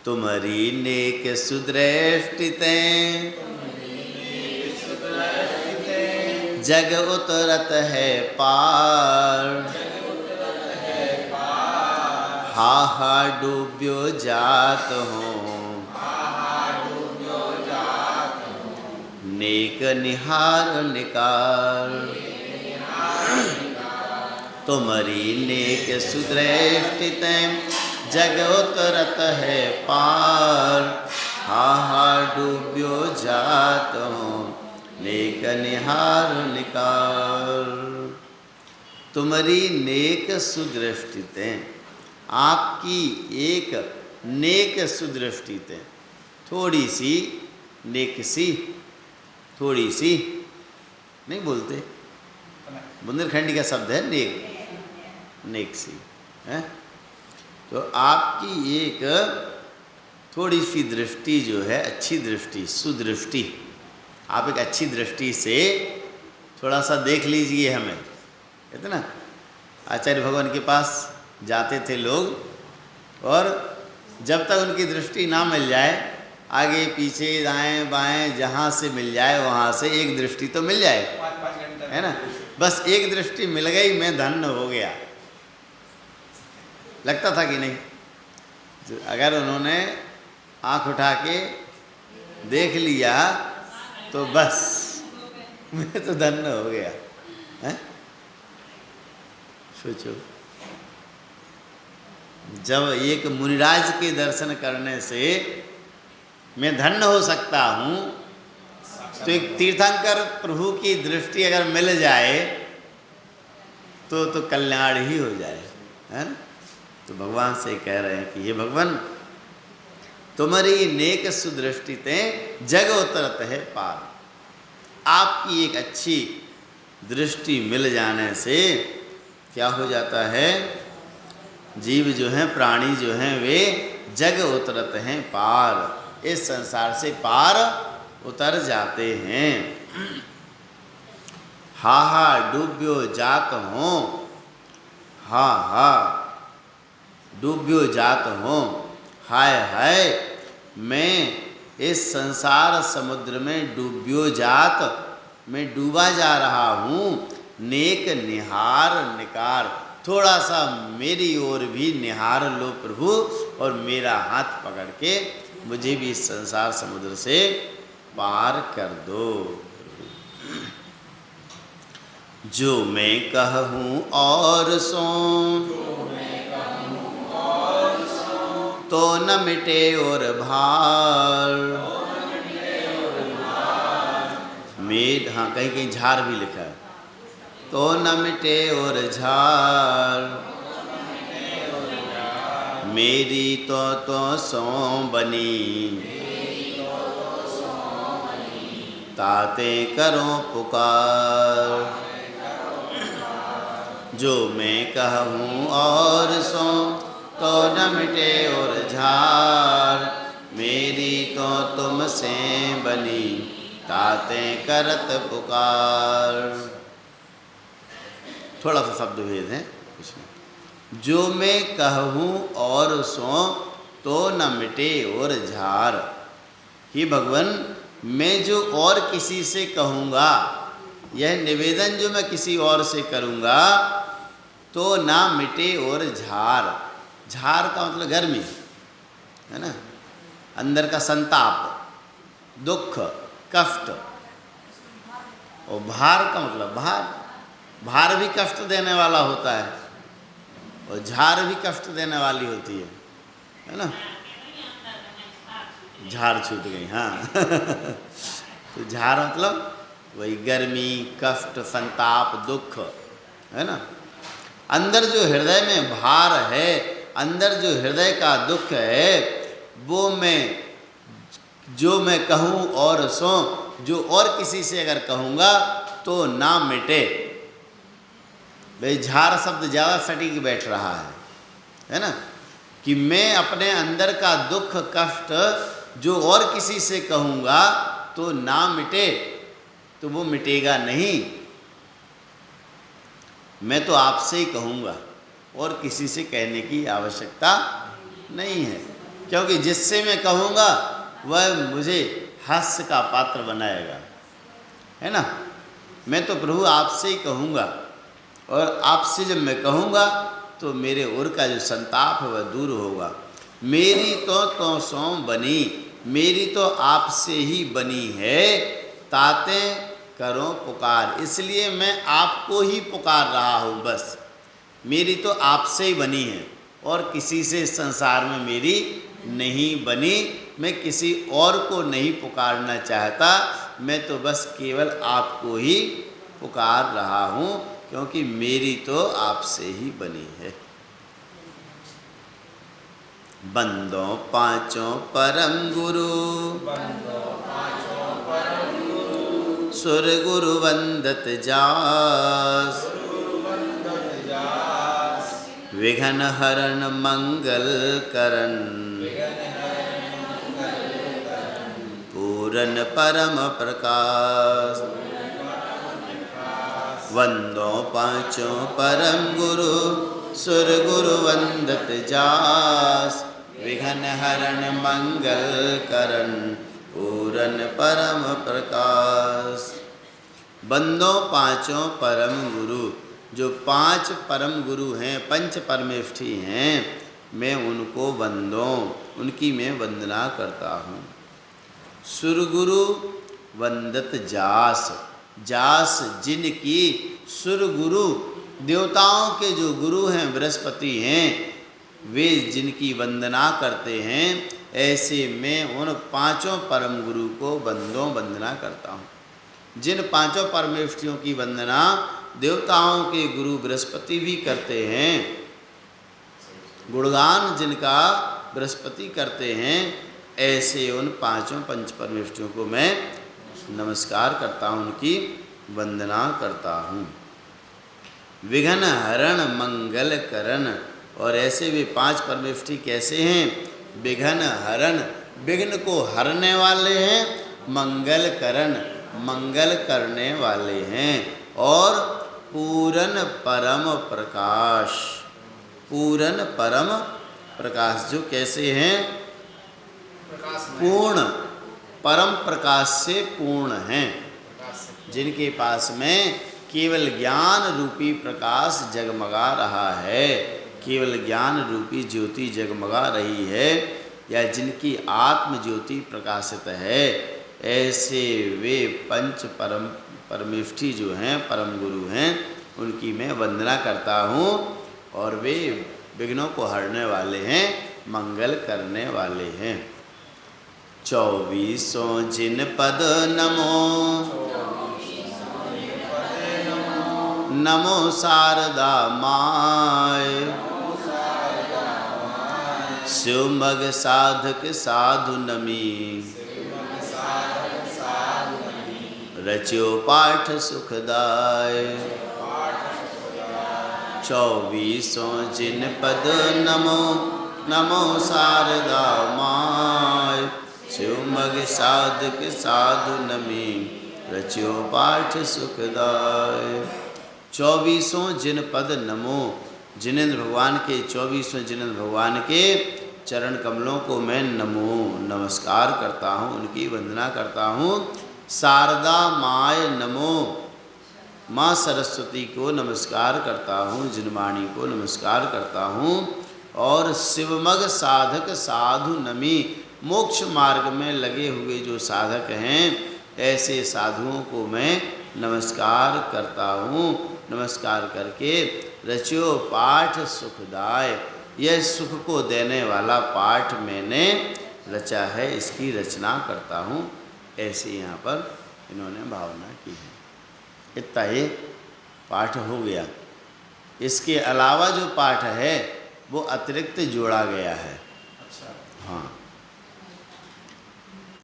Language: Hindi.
तुम्हारी नेक सुदृष्टिते जग उतरत है पार। हा हा डूब्यो जात हूँ नेक निहार निकार। तुम्हारी नेक सुदृष्टिते जग उतरत है पार। हा हा डूब्यो जात हूँ नेक निहार निकार। तुम्हारी नेक सुदृष्टिते, आपकी एक नेक सुदृष्टिते, थोड़ी सी नेक सी, थोड़ी सी नहीं बोलते, बुंदेलखंडी का शब्द है नेक, नेक सी है। तो आपकी एक थोड़ी सी दृष्टि जो है, अच्छी दृष्टि, सुदृष्टि, आप एक अच्छी दृष्टि से थोड़ा सा देख लीजिए हमें। कहते ना, आचार्य भगवान के पास जाते थे लोग, और जब तक उनकी दृष्टि ना मिल जाए, आगे पीछे दाएं बाएं जहाँ से मिल जाए वहाँ से एक दृष्टि तो मिल जाए, है ना। बस एक दृष्टि मिल गई, मैं धन्य हो गया, लगता था कि नहीं। अगर उन्होंने आँख उठा के देख लिया तो बस मैं तो धन्य हो गया है। सोचो, जब एक मुनिराज के दर्शन करने से मैं धन्य हो सकता हूँ, तो एक तीर्थंकर प्रभु की दृष्टि अगर मिल जाए तो कल्याण ही हो जाए, है ना। तो भगवान से कह रहे हैं कि ये भगवान, तुम्हारी नेक सुदृष्टिते जग उतरत है पार। आपकी एक अच्छी दृष्टि मिल जाने से क्या हो जाता है, जीव जो हैं, प्राणी जो हैं, वे जग उतरत हैं पार, इस संसार से पार उतर जाते हैं। हा हा डूब्यो जात हूँ, हा हा डूब्यो जात हूँ, हाय हाय मैं इस संसार समुद्र में डूब्यो जात, मैं डूबा जा रहा हूँ। नेक निहार निकार, थोड़ा सा मेरी ओर भी निहार लो प्रभु, और मेरा हाथ पकड़ के मुझे भी इस संसार समुद्र से पार कर दो। जो मैं कहूँ और सो तो न मिटे और भार। मेद, हाँ कहीं कहीं झार भी लिखा है, तो न मिटे और झार। मेरी तो सो बनी ताते करो पुकार। जो मैं कहूँ और सो तो न मिटे और झार। मेरी तो तुमसे बनी ताते करत पुकार। थोड़ा सा शब्द भेद है, कुछ नहीं। जो मैं कहूँ और सो तो न मिटे और झार। हे भगवान, मैं जो और किसी से कहूँगा, यह निवेदन जो मैं किसी और से करूँगा, तो ना मिटे और झार। झार का मतलब गर्मी, है ना, अंदर का संताप, दुख, कष्ट। और भार का मतलब भार, भार भी कष्ट देने वाला होता है, और झार भी कष्ट देने वाली होती है ना। झार छूट गई, हाँ तो झार मतलब वही गर्मी, कष्ट, संताप, दुख, है ना। अंदर जो हृदय में भार है, अंदर जो हृदय का दुख है, वो मैं, जो मैं कहूँ और सो, जो और किसी से अगर कहूँगा तो ना मिटे। भाई झार शब्द ज़्यादा सटीक बैठ रहा है ना, कि मैं अपने अंदर का दुख कष्ट जो और किसी से कहूँगा तो ना मिटे, तो वो मिटेगा नहीं। मैं तो आपसे ही कहूँगा, और किसी से कहने की आवश्यकता नहीं है। क्योंकि जिससे मैं कहूँगा वह मुझे हास्य का पात्र बनाएगा, है ना। मैं तो प्रभु आपसे ही कहूँगा, और आपसे जब मैं कहूँगा तो मेरे उर का जो संताप है वह दूर होगा। मेरी तो सौ बनी, मेरी तो आपसे ही बनी है, ताते करो पुकार। इसलिए मैं आपको ही पुकार रहा हूँ, बस मेरी तो आपसे ही बनी है और किसी से संसार में मेरी नहीं बनी। मैं किसी और को नहीं पुकारना चाहता, मैं तो बस केवल आपको ही पुकार रहा हूँ, क्योंकि मेरी तो आपसे ही बनी है। बंदो पांचों परम गुरु, सुर गुरु वंदत जास, विघ्न हरण मंगल करण, पूरन परम प्रकाश। वंदो पांचों परम गुरु, सुर गुरु वंदत जास, विघ्न हरण मंगल करण, पूरन परम प्रकाश। बंदो पांचों परम गुरु, जो पांच परम गुरु हैं, पंच परमेष्ठी हैं, मैं उनको बंदों, उनकी मैं वंदना करता हूँ। सुरगुरु वंदत जास, जास जिनकी, सुरगुरु देवताओं के जो गुरु हैं, बृहस्पति हैं, वे जिनकी वंदना करते हैं, ऐसे मैं उन पांचों परम गुरु को बंदों वंदना करता हूँ। जिन पांचों परमेष्ठियों की वंदना देवताओं के गुरु बृहस्पति भी करते हैं, गुणगान जिनका बृहस्पति करते हैं, ऐसे उन पांचों पंच परमेष्ठियों को मैं नमस्कार करता हूँ, उनकी वंदना करता हूँ। विघ्न हरण मंगल करण, और ऐसे वे पांच परमेष्ठी कैसे हैं? विघ्न हरण, विघ्न को हरने वाले हैं, मंगल करण, मंगल करने वाले हैं, और पूरन परम प्रकाश, पूरन परम प्रकाश, जो कैसे हैं? पूर्ण, परम प्रकाश से पूर्ण हैं, जिनके पास में केवल ज्ञान रूपी प्रकाश जगमगा रहा है, केवल ज्ञान रूपी ज्योति जगमगा रही है, या जिनकी आत्म ज्योति प्रकाशित है, ऐसे वे पंच परम परमेष्ठी जो हैं, परम गुरु हैं, उनकी मैं वंदना करता हूँ। और वे विघ्नों को हरने वाले हैं, मंगल करने वाले हैं। 24 जिन पद नमो, नमो शारदा माय, शिवमग साधक साधु नमी, रच्यो पाठ सुखदाय। 24 जिन पद नमो, नमो शारदा माय, शिवमग साधक साधु नमी, रच्यो पाठ सुखदाय। 24 जिन पद नमो, जिनेंद्र भगवान के 24 जिनेंद्र भगवान के चरण कमलों को मैं नमो, नमस्कार करता हूँ, उनकी वंदना करता हूँ। शारदा माय नमो, माँ सरस्वती को नमस्कार करता हूँ, जिनवाणी को नमस्कार करता हूँ। और शिवमग साधक साधु नमी, मोक्ष मार्ग में लगे हुए जो साधक हैं, ऐसे साधुओं को मैं नमस्कार करता हूँ। नमस्कार करके रच्यो पाठ सुखदाय, यह सुख को देने वाला पाठ मैंने रचा है, इसकी रचना करता हूँ। ऐसे यहाँ पर इन्होंने भावना की है। इतना ही पाठ हो गया। इसके अलावा जो पाठ है वो अतिरिक्त जोड़ा गया है। अच्छा, हाँ।